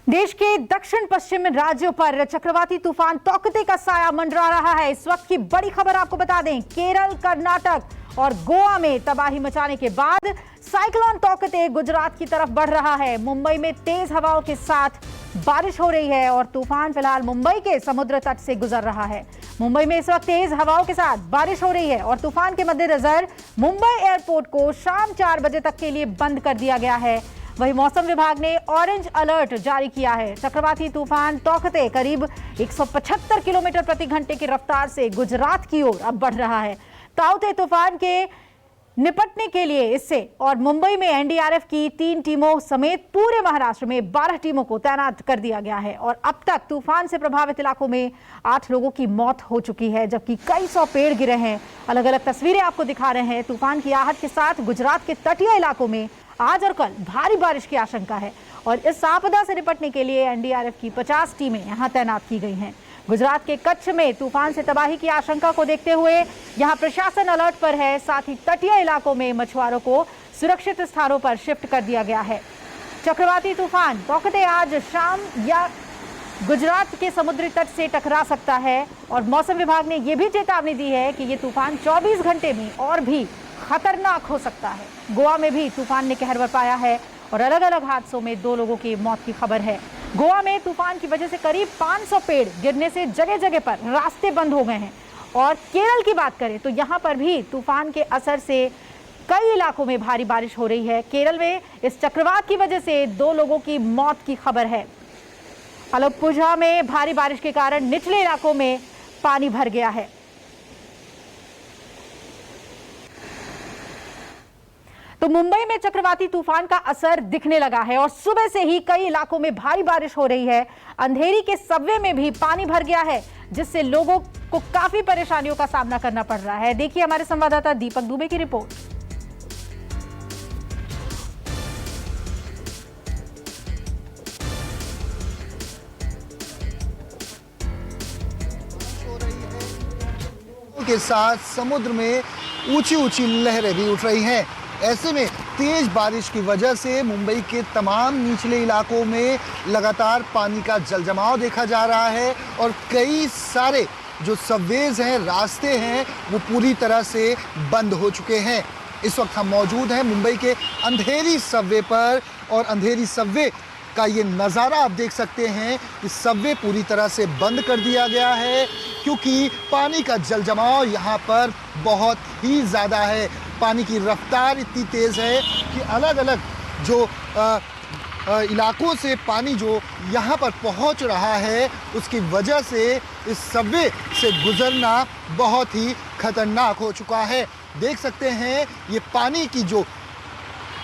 देश के दक्षिण पश्चिम राज्यों पर चक्रवाती तूफान तौकते का साया मंडरा रहा है। इस वक्त की बड़ी खबर आपको बता दें, केरल, कर्नाटक और गोवा में तबाही मचाने के बाद साइक्लोन तौकते गुजरात की तरफ बढ़ रहा है। मुंबई में तेज हवाओं के साथ बारिश हो रही है और तूफान फिलहाल मुंबई के समुद्र तट से गुजर रहा है। मुंबई में इस वक्त तेज हवाओं के साथ बारिश हो रही है और तूफान के मद्देनजर मुंबई एयरपोर्ट को शाम 4 बजे तक के लिए बंद कर दिया गया है। वहीं मौसम विभाग ने ऑरेंज अलर्ट जारी किया है। चक्रवाती तूफान तौकते करीब 175 किलोमीटर प्रति घंटे की रफ्तार से गुजरात की ओर अब बढ़ रहा है। ताउते तूफान के निपटने के लिए इससे और मुंबई में एनडीआरएफ की 3 टीमों समेत पूरे महाराष्ट्र में 12 टीमों को तैनात कर दिया गया है और अब तक तूफान से प्रभावित इलाकों में 8 लोगों की मौत हो चुकी है, जबकि कई 100 पेड़ गिरे हैं। अलग अलग तस्वीरें आपको दिखा रहे हैं। तूफान की आहट के साथ गुजरात के तटीय इलाकों में आज और कल भारी बारिश की आशंका है और इस आपदा से निपटने के लिए एनडीआरएफ की 50 टीमें यहां तैनात की गई हैं। गुजरात के कच्छ में तूफान से तबाही की आशंका को देखते हुए यहां प्रशासन अलर्ट पर है। साथ ही तटीय इलाकों में मछुआरों को सुरक्षित स्थानों पर शिफ्ट कर दिया गया है। चक्रवाती तूफान तौकते आज शाम या गुजरात के समुद्री तट से टकरा सकता है और मौसम विभाग ने यह भी चेतावनी दी है कि ये तूफान 24 घंटे में और भी खतरनाक हो सकता है। गोवा में भी तूफान ने कहर बरपाया है और अलग अलग हादसों में 2 लोगों की मौत की खबर है। गोवा में तूफान की वजह से करीब 500 पेड़ गिरने से जगह जगह पर रास्ते बंद हो गए हैं और केरल की बात करें तो यहां पर भी तूफान के असर से कई इलाकों में भारी बारिश हो रही है। केरल में इस चक्रवात की वजह से 2 लोगों की मौत की खबर है। अलपुझा में भारी बारिश के कारण निचले इलाकों में पानी भर गया है। तो मुंबई में चक्रवाती तूफान का असर दिखने लगा है और सुबह से ही कई इलाकों में भारी बारिश हो रही है। अंधेरी के सबवे में भी पानी भर गया है, जिससे लोगों को काफी परेशानियों का सामना करना पड़ रहा है। देखिए हमारे संवाददाता दीपक दुबे की रिपोर्ट। के साथ समुद्र में ऊंची ऊंची लहरें भी उठ रही हैं। ऐसे में तेज बारिश की वजह से मुंबई के तमाम निचले इलाकों में लगातार पानी का जलजमाव देखा जा रहा है और कई सारे जो सबवेज हैं, रास्ते हैं, वो पूरी तरह से बंद हो चुके हैं। इस वक्त हम मौजूद हैं मुंबई के अंधेरी सबवे पर और अंधेरी सबवे का ये नज़ारा आप देख सकते हैं कि सबवे पूरी तरह से बंद कर दिया गया है क्योंकि पानी का जलजमाव यहाँ पर बहुत ही ज़्यादा है। पानी की रफ्तार इतनी तेज़ है कि अलग अलग जो इलाकों से पानी जो यहाँ पर पहुँच रहा है उसकी वजह से इस सबवे से गुज़रना बहुत ही खतरनाक हो चुका है। देख सकते हैं ये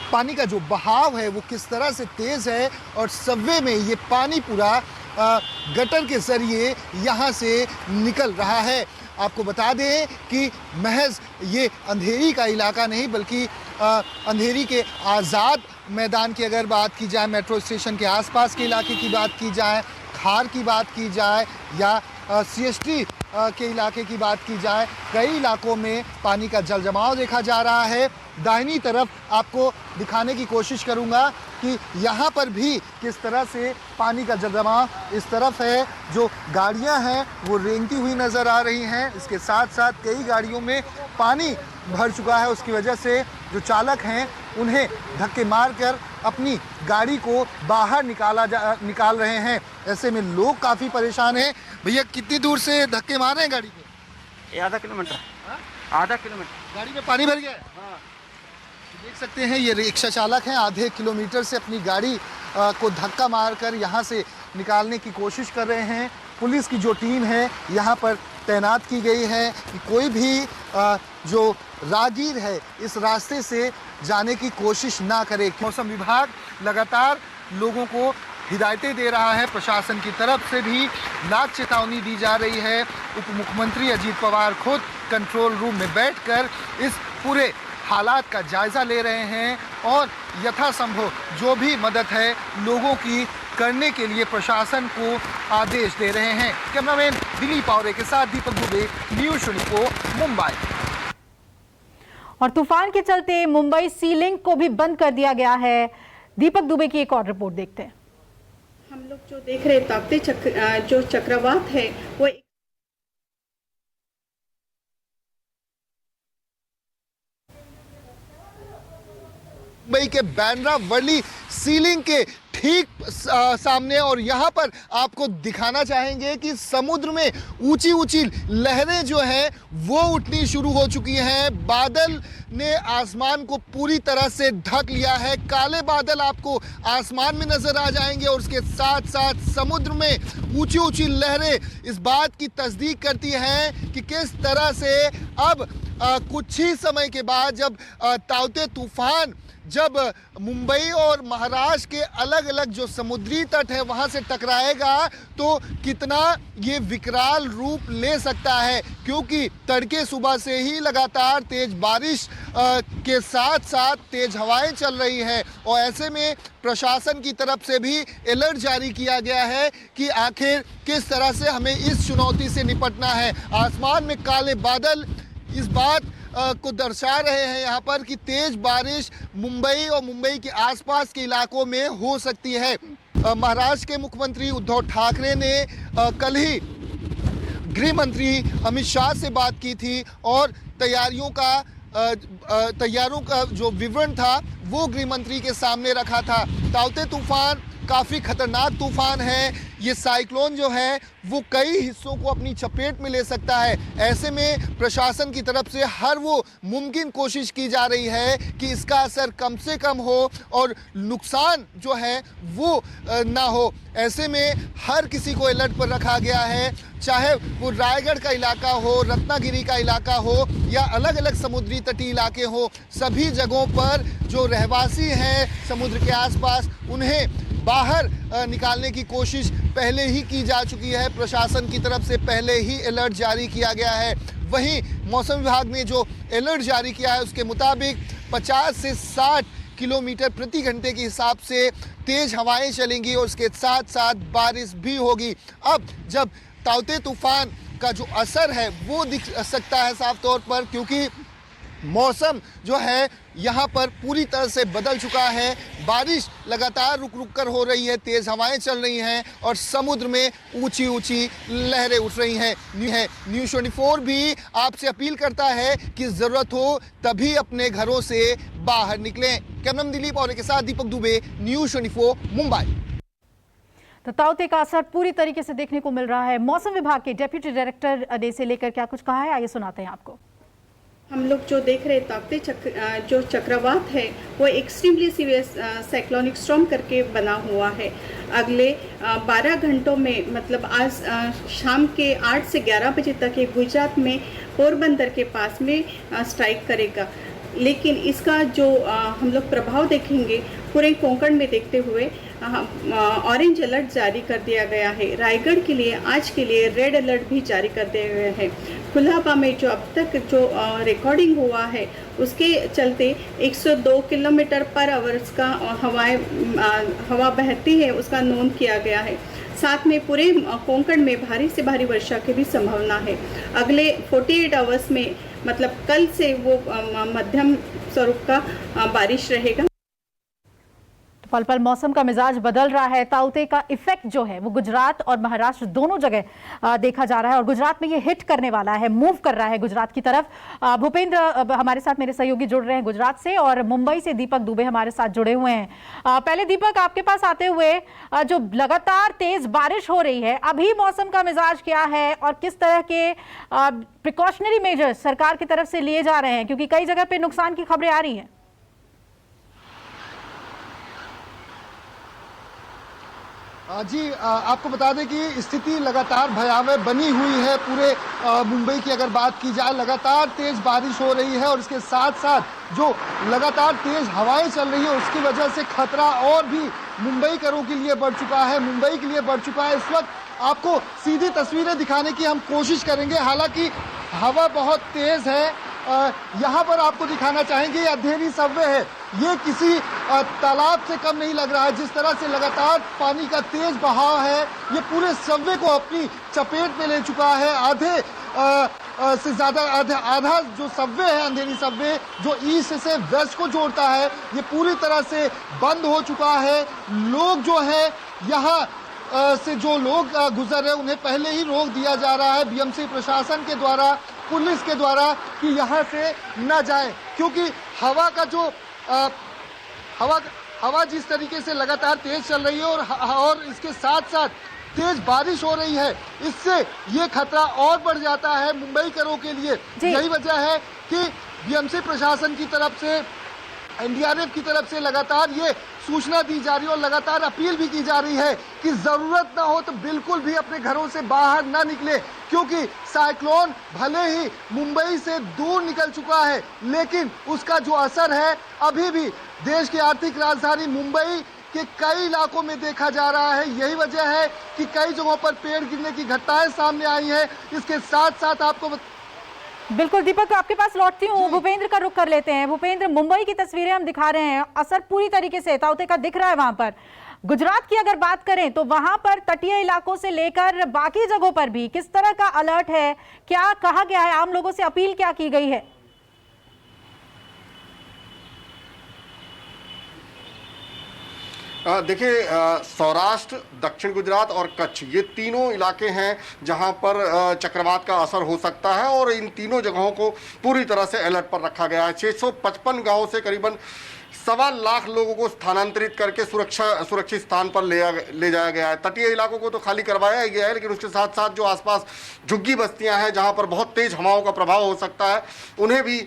पानी का जो बहाव है वो किस तरह से तेज़ है और सबवे में ये पानी पूरा गटर के ज़रिए यहाँ से निकल रहा है। आपको बता दें कि महज ये अंधेरी का इलाका नहीं बल्कि अंधेरी के आज़ाद मैदान की अगर बात की जाए, मेट्रो स्टेशन के आसपास के इलाके की बात की जाए, खार की बात की जाए या सीएसटी के इलाके की बात की जाए, कई इलाकों में पानी का जलजमाव देखा जा रहा है। दाहिनी तरफ आपको दिखाने की कोशिश करूंगा कि यहाँ पर भी किस तरह से पानी का जलजमाव इस तरफ है। जो गाड़ियाँ हैं वो रेंगती हुई नज़र आ रही हैं। इसके साथ साथ कई गाड़ियों में पानी भर चुका है, उसकी वजह से जो चालक हैं उन्हें धक्के मारकर अपनी गाड़ी को बाहर निकाल रहे हैं। ऐसे में लोग काफ़ी परेशान हैं। भैया कितनी दूर से धक्के मार रहे हैं गाड़ी को? आधा किलोमीटर। आधा किलोमीटर गाड़ी में पानी भर गया है। हाँ। देख सकते हैं ये रिक्शा चालक हैं, आधे किलोमीटर से अपनी गाड़ी को धक्का मारकर यहाँ से निकालने की कोशिश कर रहे हैं। पुलिस की जो टीम है यहाँ पर तैनात की गई है कि कोई भी जो राहगीर है इस रास्ते से जाने की कोशिश ना करे। मौसम विभाग लगातार लोगों को हिदायतें दे रहा है। प्रशासन की तरफ से भी लाख चेतावनी दी जा रही है। उप मुख्यमंत्री अजीत पवार खुद कंट्रोल रूम में बैठकर इस पूरे हालात का जायज़ा ले रहे हैं और यथासंभव जो भी मदद है लोगों की करने के लिए प्रशासन को आदेश दे रहे हैं। कैमरामैन दिलीप पावरे के साथ दीपक दुबे, न्यूज़ 24 मुंबई। और तूफान के चलते मुंबई सी लिंक को भी बंद कर दिया गया है। दीपक दुबे की एक और रिपोर्ट देखते हैं। लोग जो देख रहे ताप्ती जो चक्रवात है वो मुंबई के बांद्रा वर्ली सीलिंग के ठीक सामने, और यहाँ पर आपको दिखाना चाहेंगे कि समुद्र में ऊंची ऊंची लहरें जो हैं वो उठनी शुरू हो चुकी हैं। बादल ने आसमान को पूरी तरह से ढक लिया है। काले बादल आपको आसमान में नजर आ जाएंगे और उसके साथ साथ समुद्र में ऊंची ऊंची लहरें इस बात की तस्दीक करती हैं कि किस तरह से अब कुछ ही समय के बाद जब ताउते तूफान जब मुंबई और महाराष्ट्र के अलग अलग जो समुद्री तट है वहां से टकराएगा तो कितना ये विकराल रूप ले सकता है, क्योंकि तड़के सुबह से ही लगातार तेज बारिश के साथ साथ तेज हवाएं चल रही है और ऐसे में प्रशासन की तरफ से भी अलर्ट जारी किया गया है कि आखिर किस तरह से हमें इस चुनौती से निपटना है। आसमान में काले बादल इस बात को दर्शा रहे हैं यहाँ पर कि तेज बारिश मुंबई और मुंबई के आसपास के इलाकों में हो सकती है। महाराष्ट्र के मुख्यमंत्री उद्धव ठाकरे ने कल ही गृह मंत्री अमित शाह से बात की थी और तैयारियों का जो विवरण था वो गृह मंत्री के सामने रखा था। ताउते तूफान काफ़ी खतरनाक तूफान है। ये साइक्लोन जो है वो कई हिस्सों को अपनी चपेट में ले सकता है। ऐसे में प्रशासन की तरफ से हर वो मुमकिन कोशिश की जा रही है कि इसका असर कम से कम हो और नुकसान जो है वो ना हो। ऐसे में हर किसी को अलर्ट पर रखा गया है, चाहे वो रायगढ़ का इलाका हो, रत्नागिरी का इलाका हो या अलग अलग समुद्री तटीय इलाके हो। सभी जगहों पर जो रहवासी हैं समुद्र के आसपास उन्हें बाहर निकालने की कोशिश पहले ही की जा चुकी है। प्रशासन की तरफ से पहले ही अलर्ट जारी किया गया है। वहीं मौसम विभाग ने जो अलर्ट जारी किया है उसके मुताबिक 50 से 60 किलोमीटर प्रति घंटे के हिसाब से तेज हवाएं चलेंगी और उसके साथ साथ बारिश भी होगी। अब जब ताउते तूफान का जो असर है वो दिख सकता है साफ तौर पर, क्योंकि मौसम जो है यहाँ पर पूरी तरह से बदल चुका है। बारिश लगातार रुक रुक कर हो रही है, तेज़ हवाएं चल रही हैं और समुद्र में ऊंची ऊंची लहरें उठ रही हैं। न्यूज़ 24 भी आपसे अपील करता है कि ज़रूरत हो तभी अपने घरों से बाहर निकलें। कैमरामैन दिलीप और के साथ दीपक दुबे, न्यूज़ 24 मुंबई। तो ताउते का असर पूरी तरीके से देखने को मिल रहा है। मौसम विभाग के डेप्यूटी डायरेक्टर ने से लेकर क्या कुछ कहा है, आइए सुनाते हैं आपको। हम लोग जो देख रहे ताप्ती जो चक्रवात है वो एक्सट्रीमली सीवियर साइक्लोनिक स्टॉर्म करके बना हुआ है। अगले 12 घंटों में मतलब आज शाम के 8 से 11 बजे तक ये गुजरात में पोरबंदर के पास में स्ट्राइक करेगा। लेकिन इसका जो हम लोग प्रभाव देखेंगे पूरे कोंकण में देखते हुए ऑरेंज अलर्ट जारी कर दिया गया है। रायगढ़ के लिए आज के लिए रेड अलर्ट भी जारी कर दिया गया है। कुल्हाबा में जो अब तक जो रिकॉर्डिंग हुआ है उसके चलते 102 किलोमीटर पर आवर्स का हवा बहती है उसका नोन किया गया है। साथ में पूरे कोंकण में भारी से भारी वर्षा की भी संभावना है। अगले 48 आवर्स में मतलब कल से वो मध्यम स्वरूप का बारिश रहेगा। पल पल मौसम का मिजाज बदल रहा है। ताउते का इफेक्ट जो है वो गुजरात और महाराष्ट्र दोनों जगह देखा जा रहा है और गुजरात में ये हिट करने वाला है, मूव कर रहा है गुजरात की तरफ। भूपेंद्र हमारे साथ, मेरे सहयोगी जुड़ रहे हैं गुजरात से, और मुंबई से दीपक दुबे हमारे साथ जुड़े हुए हैं। पहले दीपक, आपके पास आते हुए, जो लगातार तेज बारिश हो रही है, अभी मौसम का मिजाज क्या है और किस तरह के प्रिकॉशनरी मेजर्स सरकार की तरफ से लिए जा रहे हैं, क्योंकि कई जगह पे नुकसान की खबरें आ रही हैं। जी, आपको बता दें कि स्थिति लगातार भयावह बनी हुई है। पूरे मुंबई की अगर बात की जाए, लगातार तेज बारिश हो रही है और इसके साथ साथ जो लगातार तेज हवाएं चल रही है उसकी वजह से खतरा और भी मुंबईकरों के लिए बढ़ चुका है, मुंबई के लिए बढ़ चुका है। इस वक्त आपको सीधी तस्वीरें दिखाने की हम कोशिश करेंगे, हालांकि हवा बहुत तेज है। यहाँ पर आपको दिखाना चाहेंगे, ये अंधेरी सबवे है, ये किसी तालाब से कम नहीं लग रहा है। जिस तरह से लगातार पानी का तेज बहाव है ये पूरे सबवे को अपनी चपेट में ले चुका है। आधे से ज़्यादा आधा जो सबवे है, अंधेरी सबवे जो ईस्ट से वेस्ट को जोड़ता है, ये पूरी तरह से बंद हो चुका है। लोग जो है यहाँ से जो लोग गुजर रहे उन्हें पहले ही रोक दिया जा रहा है बीएमसी प्रशासन के द्वारा, पुलिस के द्वारा, कि यहाँ से न जाए, क्योंकि हवा का जो हवा जिस तरीके से लगातार तेज चल रही है और इसके साथ साथ तेज बारिश हो रही है, इससे ये खतरा और बढ़ जाता है मुंबईकरों के लिए। यही वजह है कि बीएमसी प्रशासन की तरफ से, एनडीआरएफ की तरफ से लगातार ये सूचना दी जा रही है और लगातार अपील भी की जा रही है कि जरूरत ना हो तो बिल्कुल भी अपने घरों से बाहर ना निकले, क्योंकि साइक्लोन भले ही मुंबई से दूर निकल चुका है, लेकिन उसका जो असर है अभी भी देश की आर्थिक राजधानी मुंबई के कई इलाकों में देखा जा रहा है। यही वजह है कि कई जगहों पर पेड़ गिरने की घटनाएं सामने आई हैं। इसके साथ साथ आपको बिल्कुल दीपक, आपके पास लौटती हूँ, भूपेंद्र का रुख कर लेते हैं। भूपेंद्र, मुंबई की तस्वीरें हम दिखा रहे हैं, असर पूरी तरीके से ताउते का दिख रहा है वहां पर। गुजरात की अगर बात करें तो वहां पर तटीय इलाकों से लेकर बाकी जगहों पर भी किस तरह का अलर्ट है, क्या कहा गया है, आम लोगों से अपील क्या की गई है? देखिए, सौराष्ट्र, दक्षिण गुजरात और कच्छ, ये तीनों इलाके हैं जहां पर चक्रवात का असर हो सकता है और इन तीनों जगहों को पूरी तरह से अलर्ट पर रखा गया है। 655 गांवों से करीबन 1.25 लाख लोगों को स्थानांतरित करके सुरक्षित स्थान पर ले जाया गया है। तटीय इलाकों को तो खाली करवाया ही गया है, लेकिन उसके साथ साथ जो आसपास झुग्गी बस्तियां हैं जहां पर बहुत तेज हवाओं का प्रभाव हो सकता है, उन्हें भी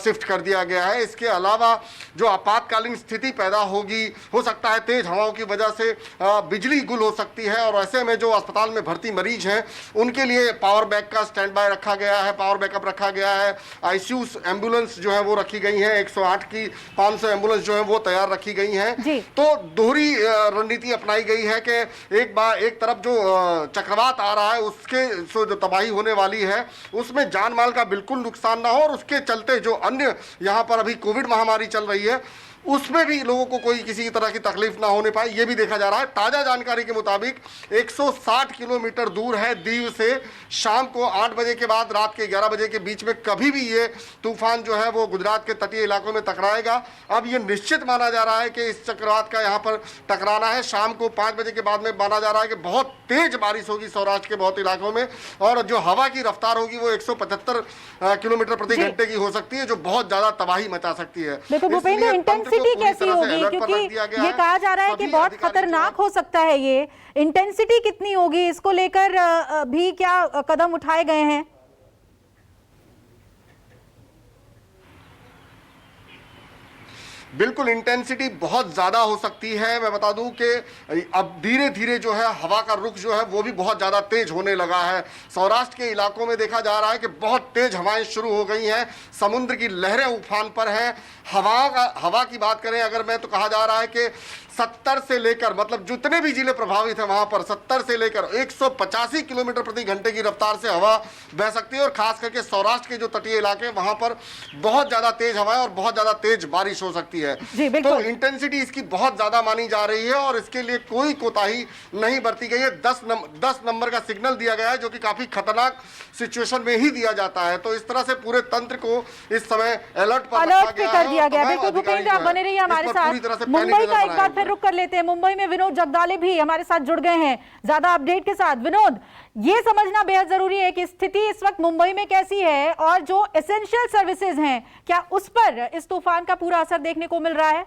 शिफ्ट कर दिया गया है। इसके अलावा जो आपातकालीन स्थिति पैदा होगी, हो सकता है तेज हवाओं की वजह से बिजली गुल हो सकती है, और ऐसे में जो अस्पताल में भर्ती मरीज हैं उनके लिए पावर बैक का स्टैंड बाय रखा गया है, पावर बैकअप रखा गया है। आईसीयू एम्बुलेंस जो है वो रखी गई है, 108 की 500 एम्बुलेंस जो है वो तैयार रखी गई हैं। तो दोहरी रणनीति अपनाई गई है कि एक तरफ जो चक्रवात आ रहा है उसके जो तबाही होने वाली है उसमें जान माल का बिल्कुल नुकसान ना हो, और उसके चलते जो अन्य यहाँ पर अभी कोविड महामारी चल रही है उसमें भी लोगों को कोई किसी तरह की तकलीफ ना होने पाए, ये भी देखा जा रहा है। ताजा जानकारी के मुताबिक 160 किलोमीटर दूर है दीव से, शाम को 8 बजे के बाद रात के 11 बजे के बीच में कभी भी ये तूफान जो है वो गुजरात के तटीय इलाकों में टकराएगा। अब ये निश्चित माना जा रहा है कि इस चक्रवात का यहाँ पर टकराना है। शाम को 5 बजे के बाद में माना जा रहा है कि बहुत तेज बारिश होगी सौराष्ट्र के बहुत इलाकों में, और जो हवा की रफ्तार होगी वो 175 किलोमीटर प्रति घंटे की हो सकती है, जो बहुत ज्यादा तबाही मचा सकती है। इंटेंसिटी कैसी होगी, क्योंकि ये कहा जा रहा है कि बहुत खतरनाक हो सकता है, ये इंटेंसिटी कितनी होगी, इसको लेकर भी क्या कदम उठाए गए हैं? बिल्कुल, इंटेंसिटी बहुत ज़्यादा हो सकती है। मैं बता दूं कि अब धीरे धीरे जो है हवा का रुख जो है वो भी बहुत ज़्यादा तेज होने लगा है। सौराष्ट्र के इलाकों में देखा जा रहा है कि बहुत तेज हवाएं शुरू हो गई हैं, समुद्र की लहरें उफान पर हैं। हवा की बात करें अगर मैं, तो कहा जा रहा है कि 70 से लेकर, मतलब जितने भी जिले प्रभावित हैं वहां पर 70 से लेकर 185 किलोमीटर प्रति घंटे की रफ्तार से हवा बह सकती है, और खास करके सौराष्ट्र के जो तटीय इलाके हैं वहां पर बहुत ज्यादा तेज हवाएं और बहुत ज्यादा तेज बारिश हो सकती है। तो इंटेंसिटी इसकी बहुत ज्यादा मानी जा रही है और इसके लिए कोई कोताही नहीं बरती गई है। 10 नंबर का सिग्नल दिया गया है, जो कि काफी खतरनाक सिचुएशन में ही दिया जाता है। तो इस तरह से पूरे तंत्र को इस समय अलर्ट पर रखा गया है। बिल्कुल भूपेंद्र, आप बने रहिए हमारे साथ। मुंबई का एक बार फिर रुक कर लेते हैं। मुंबई में विनोद जगदाले भी हमारे साथ जुड़ गए हैं ज्यादा अपडेट के साथ। विनोद, ये समझना बेहद जरूरी है कि स्थिति इस वक्त मुंबई में कैसी है, और जो एसेंशियल सर्विसेज हैं क्या उस पर इस तूफान का पूरा असर देखने को मिल रहा है?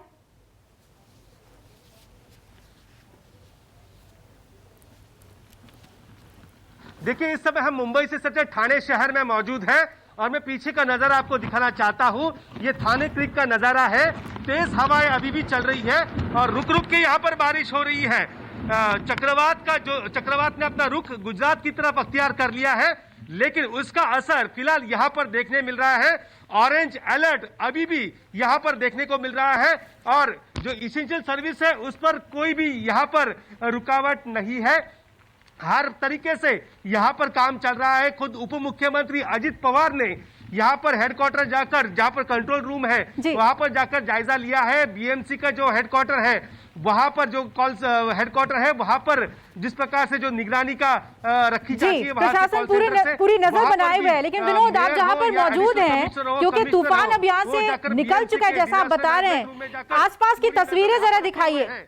देखिए, इस समय हम मुंबई से सटे ठाणे शहर में मौजूद हैं और मैं पीछे का नजारा आपको दिखाना चाहता हूं। ये थाने क्रीक का नजारा है। तेज हवाएं अभी भी चल रही है और रुक रुक के यहाँ पर बारिश हो रही है। चक्रवात ने अपना रुख गुजरात की तरफ अख्तियार कर लिया है, लेकिन उसका असर फिलहाल यहाँ पर देखने मिल रहा है। ऑरेंज अलर्ट अभी भी यहाँ पर देखने को मिल रहा है, और जो इसेंशियल सर्विस है उस पर कोई भी यहाँ पर रुकावट नहीं है। हर तरीके से यहाँ पर काम चल रहा है। खुद उप मुख्यमंत्री अजित पवार ने यहाँ पर हेडक्वार्टर जाकर, जहाँ पर कंट्रोल रूम है वहां पर जाकर जायजा लिया है। बीएमसी का जो हेडक्वार्टर है वहां पर, जो कॉल हेडक्वार्टर है वहां पर जिस प्रकार से जो निगरानी का रखी जाती है, प्रशासन पूरी नजर बनाए हुए है। लेकिन विनोद, आप जहाँ पर मौजूद हैं, क्योंकि तूफान अब यहाँ से निकल चुका है जैसा आप बता रहे हैं, आसपास की तस्वीरें जरा दिखाइए।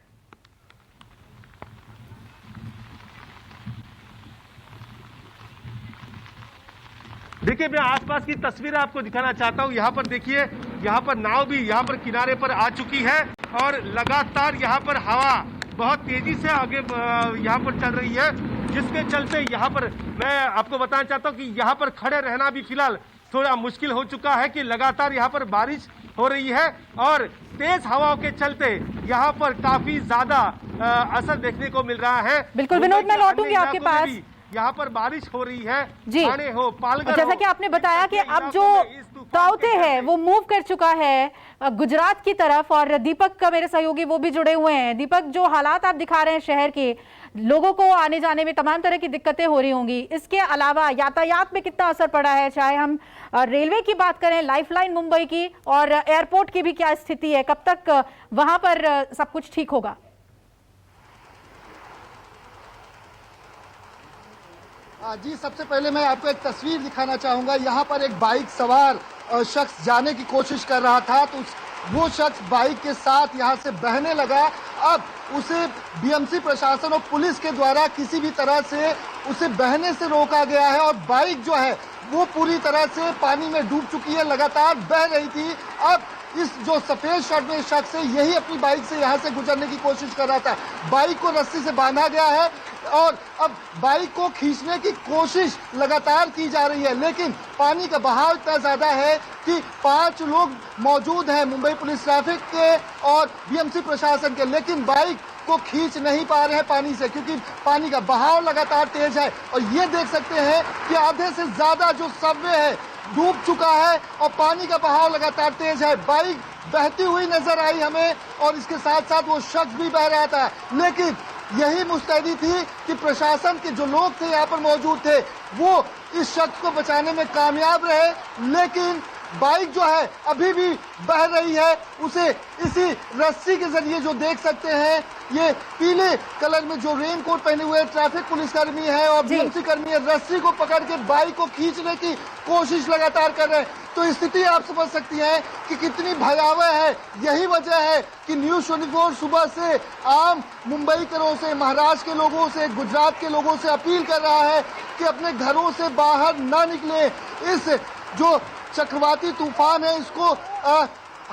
देखिए, मैं आसपास की तस्वीर आपको दिखाना चाहता हूँ। यहाँ पर देखिए, यहाँ पर नाव भी यहाँ पर किनारे पर आ चुकी है और लगातार यहाँ पर हवा बहुत तेजी से आगे यहाँ पर चल रही है, जिसके चलते यहाँ पर मैं आपको बताना चाहता हूँ कि यहाँ पर खड़े रहना भी फिलहाल थोड़ा मुश्किल हो चुका है कि लगातार यहाँ पर बारिश हो रही है और तेज हवाओं के चलते यहाँ पर काफी ज्यादा असर देखने को मिल रहा है। बिल्कुल विनोद, मैं लौटूंगी आपके पास। यहाँ पर बारिश हो रही है जी, ठाणे हो, पालघर जैसा हो, कि आपने बताया कि अब जो ताउते है वो मूव कर चुका है गुजरात की तरफ, और दीपक का मेरे सहयोगी वो भी जुड़े हुए हैं। दीपक, जो हालात आप दिखा रहे हैं शहर के, लोगों को आने जाने में तमाम तरह की दिक्कतें हो रही होंगी, इसके अलावा यातायात में कितना असर पड़ा है? चाहे हम रेलवे की बात करें, लाइफलाइन मुंबई की, और एयरपोर्ट की भी क्या स्थिति है? कब तक वहां पर सब कुछ ठीक होगा? जी, सबसे पहले मैं आपको एक तस्वीर दिखाना चाहूंगा। यहाँ पर एक बाइक सवार शख्स जाने की कोशिश कर रहा था, तो वो शख्स बाइक के साथ यहाँ से बहने लगा। अब उसे बीएमसी प्रशासन और पुलिस के द्वारा किसी भी तरह से उसे बहने से रोका गया है और बाइक जो है वो पूरी तरह से पानी में डूब चुकी है, लगातार बह रही थी। अब इस जो सफेद शर्ट में शख्स है, यही अपनी बाइक से यहाँ से गुजरने की कोशिश कर रहा था। बाइक को रस्सी से बांधा गया है और अब बाइक को खींचने की कोशिश लगातार की जा रही है, लेकिन पानी का बहाव इतना ज्यादा है कि 5 लोग मौजूद हैं मुंबई पुलिस ट्रैफिक के और बीएमसी प्रशासन के, लेकिन बाइक को खींच नहीं पा रहे हैं पानी से, क्योंकि पानी का बहाव लगातार तेज है। और ये देख सकते हैं कि आधे से ज्यादा जो सबवे है डूब चुका है और पानी का बहाव लगातार तेज है। बाइक बहती हुई नजर आई हमें और इसके साथ साथ वो शख्स भी बह रहा था, लेकिन यही मुस्तैदी थी कि प्रशासन के जो लोग थे यहाँ पर मौजूद थे वो इस शख्स को बचाने में कामयाब रहे, लेकिन बाइक जो है अभी भी बह रही है। उसे इसी रस्सी के जरिए, जो देख सकते हैं, ये पीले कलर में जो रेन कोट पहने हुए ट्रैफिक पुलिसकर्मी है और बीएमसी कर्मी है, रस्सी को पकड़ के बाइक को खींचने की कोशिश लगातार कर रहे हैं। तो स्थिति आप समझ सकती हैं कि कितनी भयावह है। यही वजह है कि न्यूज़ 24 सुबह से आम मुंबईकरों से, महाराष्ट्र के लोगों से, गुजरात के लोगों से अपील कर रहा है कि अपने घरों से बाहर ना निकले। इस जो चक्रवाती तूफान है इसको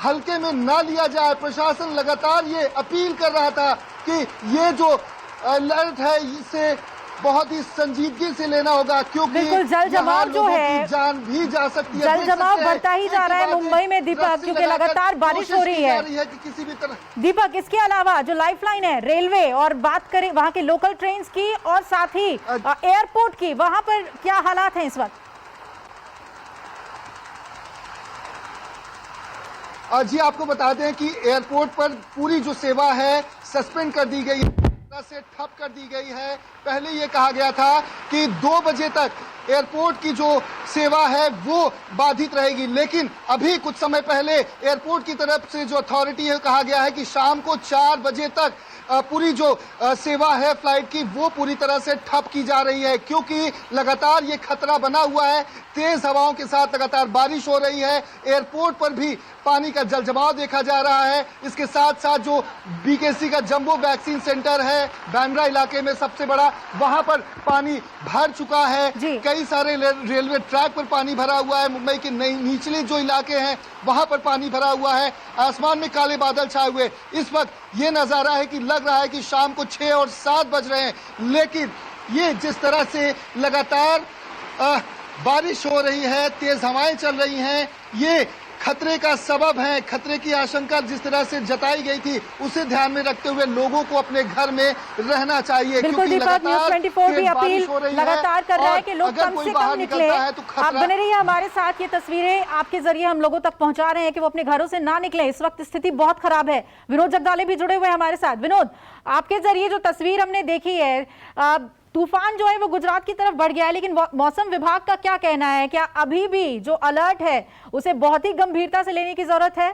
हल्के में ना लिया जाए। प्रशासन लगातार ये अपील कर रहा था कि ये जो अलर्ट है इसे बहुत ही संजीदगी से लेना होगा, क्योंकि बिल्कुल जल जमाव जो है, जान भी जा सकती है। जल जमाव बढ़ता ही जा रहा है मुंबई में दीपक, क्योंकि लगातार बारिश हो रही है कि किसी भी तरह। दीपक, इसके अलावा जो लाइफलाइन है रेलवे, और बात करें वहां के लोकल ट्रेन की और साथ ही एयरपोर्ट की, वहां पर क्या हालात हैं इस वक्त? जी, आपको बता दें कि एयरपोर्ट पर पूरी जो सेवा है सस्पेंड कर दी गई है, से ठप कर दी गई है। पहले ये कहा गया था कि 2 बजे तक एयरपोर्ट की जो सेवा है वो बाधित रहेगी, लेकिन अभी कुछ समय पहले एयरपोर्ट की तरफ से जो अथॉरिटी है कहा गया है कि शाम को 4 बजे तक पूरी जो सेवा है फ्लाइट की वो पूरी तरह से ठप की जा रही है, क्योंकि लगातार ये खतरा बना हुआ है। तेज हवाओं के साथ लगातार बारिश हो रही है। एयरपोर्ट पर भी पानी का जल जमाव देखा जा रहा है। इसके साथ साथ जो बीकेसी का जंबो वैक्सीन सेंटर है बांद्रा इलाके में सबसे बड़ा, वहां पर पानी भर चुका है। कई सारे रेलवे ट्रैक पर पानी भरा हुआ है। मुंबई के निचले जो इलाके हैं वहां पर पानी भरा हुआ है। आसमान में काले बादल छाए हुए। इस वक्त ये नजारा है कि लग रहा है कि शाम को 6 और 7 बज रहे हैं, लेकिन ये जिस तरह से लगातार बारिश हो रही है, तेज हवाएं चल रही हैं, ये खतरे का सबब है। खतरे की आशंका जिस तरह से जताई गई थी उसे ध्यान में रखते हुए लोगों को अपने घर में रहना चाहिए। बिल्कुल दीपक, न्यूज़ 24 भी अपील लगातार कर रहा है कि लोग कम से कम निकले। आप बने रहिए हमारे साथ, ये तस्वीरें आपके जरिए हम लोगों तक पहुंचा रहे हैं कि वो अपने घरों से ना निकले। इस वक्त स्थिति बहुत खराब है। विनोद जगदाले भी जुड़े हुए हैं हमारे साथ। विनोद, आपके जरिए जो तस्वीर हमने देखी है, तूफान जो है वो गुजरात की तरफ बढ़ गया है, लेकिन मौसम विभाग का क्या कहना है? क्या अभी भी जो अलर्ट है उसे बहुत ही गंभीरता से लेने की जरूरत है?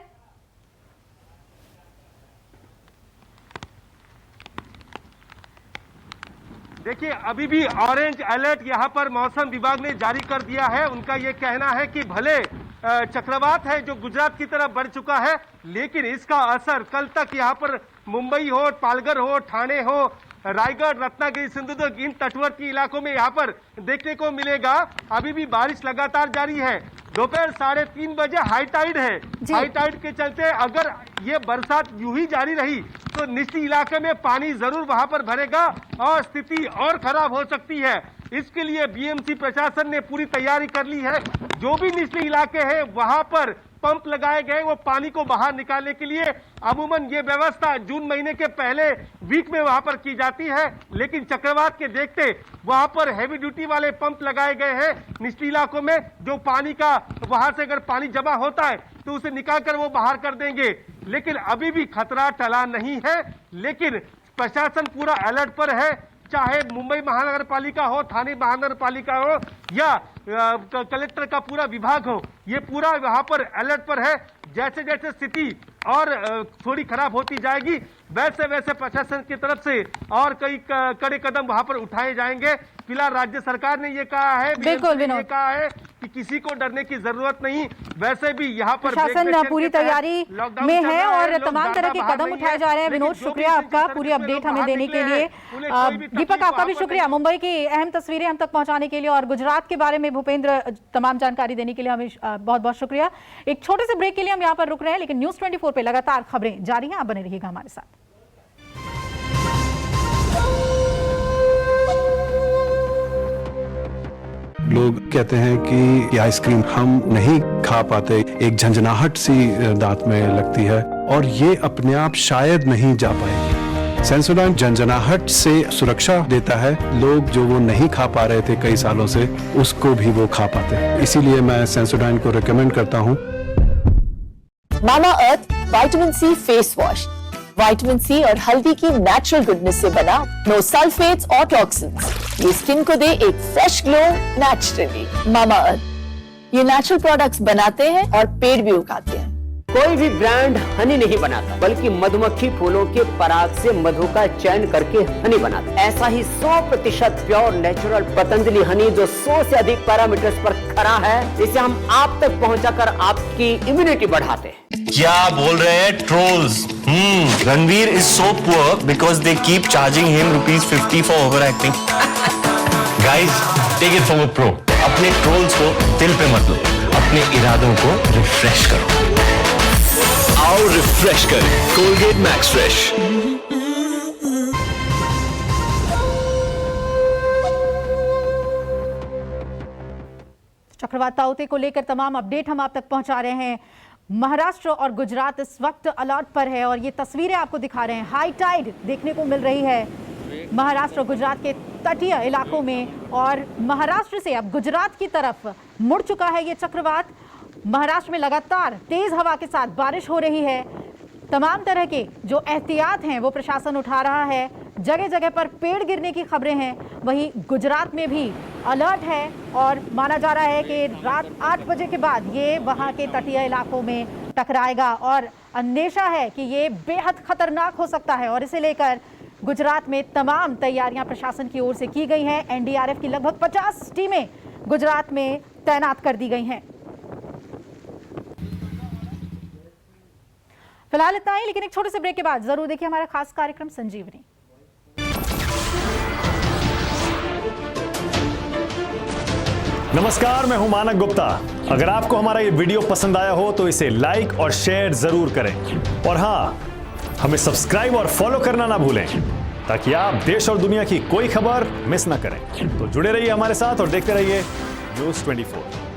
देखिए, अभी भी ऑरेंज अलर्ट यहाँ पर मौसम विभाग ने जारी कर दिया है। उनका ये कहना है कि भले चक्रवात है जो गुजरात की तरफ बढ़ चुका है, लेकिन इसका असर कल तक यहाँ पर मुंबई हो, पालघर हो, ठाणे हो, रायगढ़, रत्नागिरी, सिंधुदुर्ग, इन तटवर्ती इलाकों में यहाँ पर देखने को मिलेगा। अभी भी बारिश लगातार जारी है। दोपहर 3:30 बजे हाई टाइड है। हाई टाइड के चलते अगर ये बरसात यूं ही जारी रही तो निचली इलाके में पानी जरूर वहां पर भरेगा और स्थिति और खराब हो सकती है। इसके लिए बीएमसी प्रशासन ने पूरी तैयारी कर ली है। जो भी निचले इलाके हैं वहां पर पंप लगाए गए, वो पानी को बाहर निकालने के लिए। अमूमन ये व्यवस्था जून महीने के पहले वीक में वहां पर की जाती है, लेकिन चक्रवात के देखते वहां पर हैवी ड्यूटी वाले पंप लगाए गए हैं निचले इलाकों में। जो पानी का वहां से अगर पानी जमा होता है तो उसे निकालकर वो बाहर कर देंगे। लेकिन अभी भी खतरा टला नहीं है, लेकिन प्रशासन पूरा अलर्ट पर है। चाहे मुंबई महानगर पालिका हो, थाने महानगर पालिका हो या कलेक्टर का पूरा विभाग हो, ये पूरा वहां पर अलर्ट पर है। जैसे जैसे स्थिति और थोड़ी खराब होती जाएगी वैसे वैसे प्रशासन की तरफ से और कई कड़े कदम वहां पर उठाए जाएंगे। फिलहाल राज्य सरकार ने ये कहा है, बिल्कुल ये कहा है कि किसी को डरने की जरूरत नहीं। वैसे भी यहाँ पर प्रशासन पूरी तैयारी में है और तमाम तरह के कदम उठाए जा रहे हैं। विनोद, शुक्रिया आपका पूरी अपडेट हमें देने के लिए। दीपक, आपका भी शुक्रिया मुंबई की अहम तस्वीरें हम तक पहुंचाने के लिए और गुजरात के बारे में भूपेंद्र तमाम जानकारी देने के लिए हमें बहुत बहुत शुक्रिया। एक छोटे से ब्रेक के लिए हम यहाँ पर रुक रहे हैं, लेकिन न्यूज़ 24 पे लगातार खबरें जारी हैं। आप बने रहिएगा हमारे साथ। लोग कहते हैं कि ये आइसक्रीम हम नहीं खा पाते, एक झंझनाहट सी दांत में लगती है और ये अपने आप शायद नहीं जा पाएगी। सेंसोडाइन झंझनाहट से सुरक्षा देता है। लोग जो वो नहीं खा पा रहे थे कई सालों से, उसको भी वो खा पाते हैं। इसीलिए मैं सेंसोडाइन को रिकमेंड करता हूँ। Mamaearth vitamin C face wash, vitamin C और हल्दी की नेचुरल गुडनेस से बना, नो सल्फेट्स और टॉक्सिन्स। ये स्किन को दे एक fresh glow naturally. Mamaearth ये नेचुरल प्रोडक्ट्स बनाते हैं और पेड़ भी उगाते हैं। कोई भी ब्रांड हनी नहीं बनाता, बल्कि मधुमक्खी फूलों के पराग से मधु का चयन करके हनी बनाता है। ऐसा ही 100% प्योर नेचुरल पतंजलि हनी जो 100 से अधिक पैरामीटर्स पर खरा है, जिसे हम आप तक पहुंचाकर आपकी इम्यूनिटी बढ़ाते हैं। क्या बोल रहे हैं trolls? Ranveer is so poor because they keep charging him ₹50 for over acting. Guys, take it from a pro. अपने ट्रोल्स को दिल पे मत लो, अपने इरादों को रिफ्रेश करो। आओ रिफ्रेश करें कोलगेट मैक्स फ्रेश। चक्रवात ताउते को लेकर तमाम अपडेट हम आप तक पहुंचा रहे हैं। महाराष्ट्र और गुजरात इस वक्त अलर्ट पर है और ये तस्वीरें आपको दिखा रहे हैं। हाई टाइड देखने को मिल रही है महाराष्ट्र और गुजरात के तटीय इलाकों में और महाराष्ट्र से अब गुजरात की तरफ मुड़ चुका है ये चक्रवात। महाराष्ट्र में लगातार तेज हवा के साथ बारिश हो रही है। तमाम तरह के जो एहतियात हैं वो प्रशासन उठा रहा है। जगह जगह पर पेड़ गिरने की खबरें हैं। वहीं गुजरात में भी अलर्ट है और माना जा रहा है कि रात 8 बजे के बाद ये वहां के तटीय इलाकों में टकराएगा और अंदेशा है कि ये बेहद खतरनाक हो सकता है और इसे लेकर गुजरात में तमाम तैयारियां प्रशासन की ओर से की गई हैं। एनडीआरएफ की लगभग 50 टीमें गुजरात में तैनात कर दी गई हैं। फिलहाल इतना ही, लेकिन एक छोटे से ब्रेक के बाद जरूर देखिए हमारा खास कार्यक्रम संजीवनी। नमस्कार, मैं हूं मानक गुप्ता। अगर आपको हमारा ये वीडियो पसंद आया हो तो इसे लाइक और शेयर जरूर करें और हाँ, हमें सब्सक्राइब और फॉलो करना ना भूलें ताकि आप देश और दुनिया की कोई खबर मिस ना करें। तो जुड़े रहिए हमारे साथ और देखते रहिए न्यूज़ 24।